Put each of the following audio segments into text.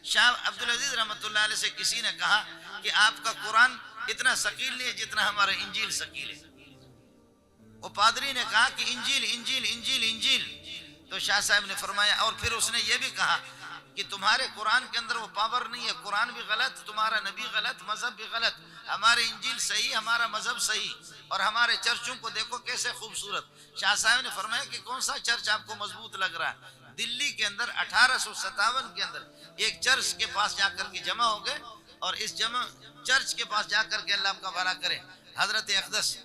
شاہ عبدالعزیز رحمۃ اللہ علیہ سے کسی نے کہا کہ آپ کا قرآن اتنا ثقیل نہیں ہے جتنا ہمارا انجیل ثقیل ہے. وہ پادری نے کہا کہ انجیل انجیل انجیل انجیل. تو شاہ صاحب نے فرمایا، اور پھر اس نے یہ بھی کہا کہ تمہارے قرآن کے اندر وہ پاور نہیں ہے، قرآن بھی غلط، تمہارا نبی غلط، مذہب بھی غلط، ہمارے انجیل صحیح، ہمارا مذہب صحیح، اور ہمارے چرچوں کو دیکھو کیسے خوبصورت. شاہ صاحب نے فرمایا کہ کون سا چرچ آپ کو مضبوط لگ رہا ہے؟ دلی کے اندر 1857 کے اندر ایک چرچ کے پاس جا کر کے جمع ہو گئے، اور اس جمع چرچ کے پاس جا کر کے اللہ آپ کا بھلا کرے، حضرت اقدس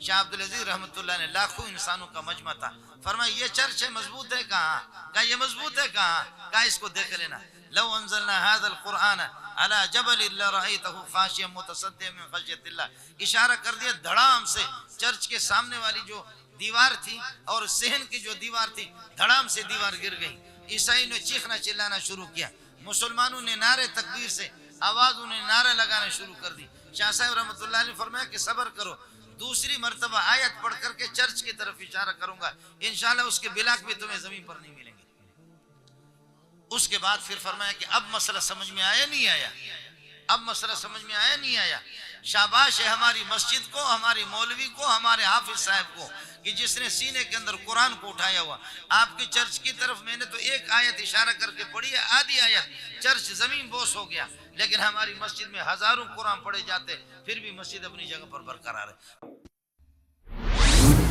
شاہ عبدالعزیز رحمۃ اللہ نے لاکھوں انسانوں کا مجمع تھا، فرمایا یہ چرچ ہے مضبوط ہے کہاں؟ کہا یہ مضبوط ہے کہاں؟ کہا اس کو دیکھ لینا. لو انزلنا هذا القرآن على جبل لرأيته خاشعا متصدعا من خشية الله. اشارہ کر دیا دھڑام سے چرچ کے سامنے والی جو دیوار تھی اور صحن کی جو دیوار تھی، دھڑام سے دیوار گر گئی. عیسائی نے چیخنا چلانا شروع کیا، مسلمانوں نے نعرے تکبیر سے آوازوں نے نعرے لگانا شروع کر دی. شاہ صاحب رحمۃ اللہ نے فرمایا کہ صبر کرو، دوسری مرتبہ آیت پڑھ کر کے چرچ کی طرف اشارہ کروں گا، انشاءاللہ اس کے بلاک بھی تمہیں زمین پر نہیں ملیں گے. اس کے بعد پھر فرمایا کہ اب مسئلہ سمجھ میں آیا نہیں آیا؟ اب مسئلہ سمجھ میں آیا نہیں آیا؟ شاباش ہے ہماری مسجد کو، ہماری مولوی کو، ہمارے حافظ صاحب کو کہ جس نے سینے کے اندر قرآن کو اٹھایا ہوا. آپ کی چرچ کی طرف میں نے تو ایک آیت اشارہ کر کے پڑھی ہے، آدھی آیت، چرچ زمین بوس ہو گیا، لیکن ہماری مسجد میں ہزاروں قرآن پڑھے جاتے، پھر بھی مسجد اپنی جگہ پر برقرار ہے.